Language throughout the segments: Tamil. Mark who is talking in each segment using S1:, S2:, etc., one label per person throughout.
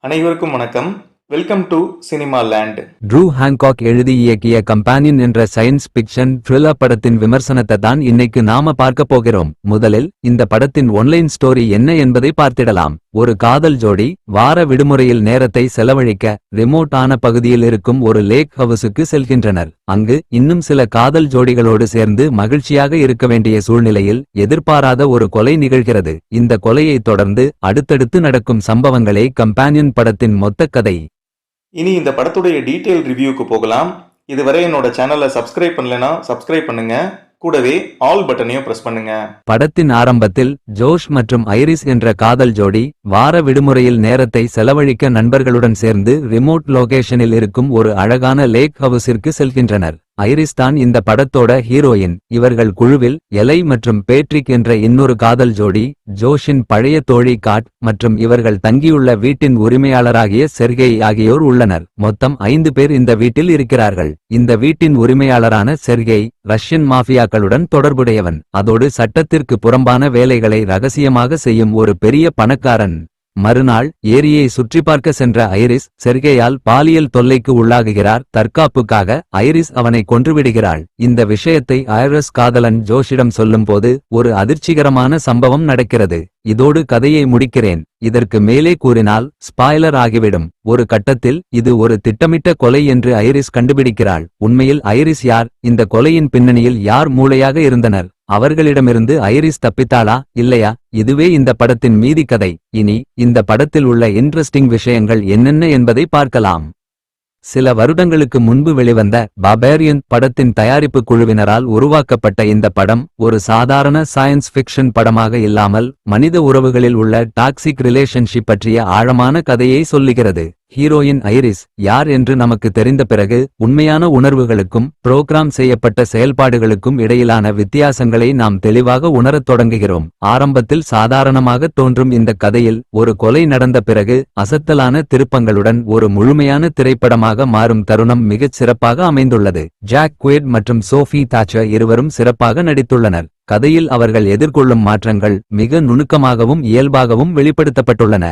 S1: அனைவருக்கும் வணக்கம். Welcome to cinema land.
S2: True Hancock எழுதி இயக்கிய கம்பானியன் என்ற சயின்ஸ் பிக்ஷன் த்ரில்லர் படத்தின் விமர்சனத்தை தான் இன்னைக்கு நாம பார்க்க போகிறோம். முதலில் இந்த படத்தின் ஒன்லைன் ஸ்டோரி என்ன என்பதை பார்த்திடலாம். ஒரு காதல் ஜோடி வார விடுமுறையில் நேரத்தை செலவழிக்க ரிமோட் ஆன பகுதியில் இருக்கும் ஒரு லேக் ஹவுஸுக்கு செல்கின்றனர். அங்கு இன்னும் சில காதல் ஜோடிகளோடு சேர்ந்து மகிழ்ச்சியாக இருக்க வேண்டிய சூழ்நிலையில் எதிர்பாராத ஒரு கொலை நிகழ்கிறது. இந்த கொலையை தொடர்ந்து அடுத்தடுத்து நடக்கும் சம்பவங்களே கம்பானியன் படத்தின் மொத்த கதை.
S1: இனி இந்த படத்துடைய டீடைல் ரிவ்யூக்கு போகலாம். இதுவரை என்னோட சேனலை சப்ஸ்கிரைப் பண்ணலனா சப்ஸ்கிரைப் பண்ணுங்க. கூடவே ஆல் பட்டனையும் பிரஸ் பண்ணுங்க.
S2: படத்தின் ஆரம்பத்தில் ஜோஷ் மற்றும் ஐரிஸ் என்ற காதல் ஜோடி வார விடுமுறையில் நேரத்தை செலவழிக்க நண்பர்களுடன் சேர்ந்து ரிமோட் லொகேஷனில் இருக்கும் ஒரு அழகான லேக் ஹவுஸிற்கு செல்கின்றனர். ஐரிஸ் தான் இந்த படத்தோட ஹீரோயின். இவர்கள் குழுவில் எலை மற்றும் பேட்ரிக் என்ற இன்னொரு காதல் ஜோடி, ஜோஷின் பழைய தோழி காட் மற்றும் இவர்கள் தங்கியுள்ள வீட்டின் உரிமையாளராகிய செர்கேய் ஆகியோர் உள்ளனர். மொத்தம் 5 பேர் இந்த வீட்டில் இருக்கிறார்கள். இந்த வீட்டின் உரிமையாளரான செர்கேய் ரஷ்யன் மாஃபியாக்களுடன் தொடர்புடையவன். அதோடு சட்டத்திற்கு புறம்பான வேலைகளை ரகசியமாக செய்யும் ஒரு பெரிய பணக்காரன். மறுநாள் ஏரியை சுற்றி பார்க்க சென்ற ஐரிஸ் செர்கேயால் பாலியல் தொல்லைக்கு உள்ளாகுகிறார். தற்காப்புக்காக ஐரிஸ் அவனை கொன்றுவிடுகிறாள். இந்த விஷயத்தை ஐரிஸ் காதலன் ஜோஷிடம் சொல்லும்போது ஒரு அதிர்ச்சிகரமான சம்பவம் நடக்கிறது. இதோடு கதையை முடிக்கிறேன். இதற்கு மேலே கூறினால் ஸ்பாய்லர் ஆகிவிடும். ஒரு கட்டத்தில் இது ஒரு திட்டமிட்ட கொலை என்று ஐரிஸ் கண்டுபிடிக்கிறாள். உண்மையில் ஐரிஸ் யார்? இந்த கொலையின் பின்னணியில் யார் மூளையாக இருந்தனர்? அவர்களிடமிருந்து ஐரிஸ் தப்பித்தாளா இல்லையா? இதுவே இந்த படத்தின் மீதி கதை. இனி இந்த படத்தில் உள்ள இன்ட்ரெஸ்டிங் விஷயங்கள் என்னென்ன என்பதை பார்க்கலாம். சில வருடங்களுக்கு முன்பு வெளிவந்த பாபேரியன் படத்தின் தயாரிப்பு குழுவினரால் உருவாக்கப்பட்ட இந்த படம் ஒரு சாதாரண சயின்ஸ் ஃபிக்ஷன் படமாக இல்லாமல் மனித உறவுகளில் உள்ள டாக்ஸிக் ரிலேஷன்ஷிப் பற்றிய ஆழமான கதையை சொல்லுகிறது. ஹீரோயின் ஐரிஸ் யார் என்று நமக்கு தெரிந்த பிறகு உண்மையான உணர்வுகளுக்கும் புரோகிராம் செய்யப்பட்ட செயல்பாடுகளுக்கும் இடையிலான வித்தியாசங்களை நாம் தெளிவாக உணரத் தொடங்குகிறோம். ஆரம்பத்தில் சாதாரணமாக தோன்றும் இந்த கதையில் ஒரு கொலை நடந்த பிறகு அசத்தலான திருப்பங்களுடன் ஒரு முழுமையான திரைப்படமாக மாறும் தருணம் மிகச் சிறப்பாக அமைந்துள்ளது. ஜாக் குவேட் மற்றும் சோஃபி தாச்சர் இருவரும் சிறப்பாக நடித்துள்ளனர். கதையில் அவர்கள் எதிர்கொள்ளும் மாற்றங்கள் மிக நுணுக்கமாகவும் இயல்பாகவும் வெளிப்படுத்தப்பட்டுள்ளன.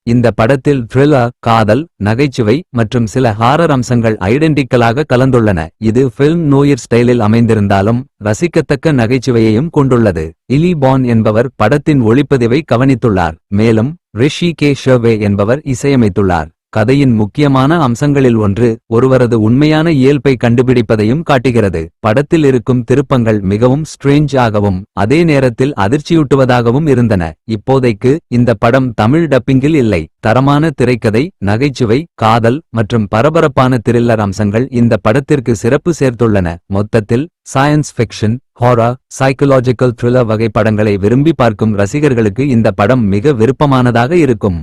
S2: இந்த படத்தில் த்ரில்லர், காதல், நகைச்சுவை மற்றும் சில ஹாரர் அம்சங்கள் ஐடென்டிக்கலாக கலந்துள்ளன. இது ஃபில்ம் நோயர் ஸ்டைலில் அமைந்திருந்தாலும் ரசிக்கத்தக்க நகைச்சுவையையும் கொண்டுள்ளது. இலி பான் என்பவர் படத்தின் ஒளிப்பதிவை கவனித்துள்ளார். மேலும் ரிஷி கே ஷர்வே என்பவர் இசையமைத்துள்ளார். கதையின் முக்கியமான அம்சங்களில் ஒன்று ஒருவரது உண்மையான இயல்பை கண்டுபிடிப்பதையும் காட்டுகிறது. படத்தில் இருக்கும் திருப்பங்கள் மிகவும் ஸ்ட்ரேஞ்ச் ஆகவும் அதே நேரத்தில் அதிர்ச்சியூட்டுவதாகவும் இருந்தன. இப்போதைக்கு இந்த படம் தமிழ் டப்பிங்கில் இல்லை. தரமான திரைக்கதை, நகைச்சுவை, காதல் மற்றும் பரபரப்பான த்ரில்லர் அம்சங்கள் இந்த படத்திற்கு சிறப்பு சேர்த்துள்ளன. மொத்தத்தில் science fiction, horror, psychological thriller வகை படங்களை விரும்பி பார்க்கும் ரசிகர்களுக்கு இந்த படம் மிக விருப்பமானதாக இருக்கும்.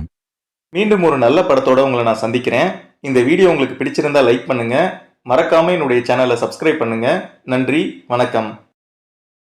S1: மீண்டும் ஒரு நல்ல படத்தோட உங்களை நான் சந்திக்கிறேன். இந்த வீடியோ உங்களுக்கு பிடிச்சிருந்தா லைக் பண்ணுங்க. மறக்காம என்னுடைய சேனலை சப்ஸ்கிரைப் பண்ணுங்க. நன்றி, வணக்கம்.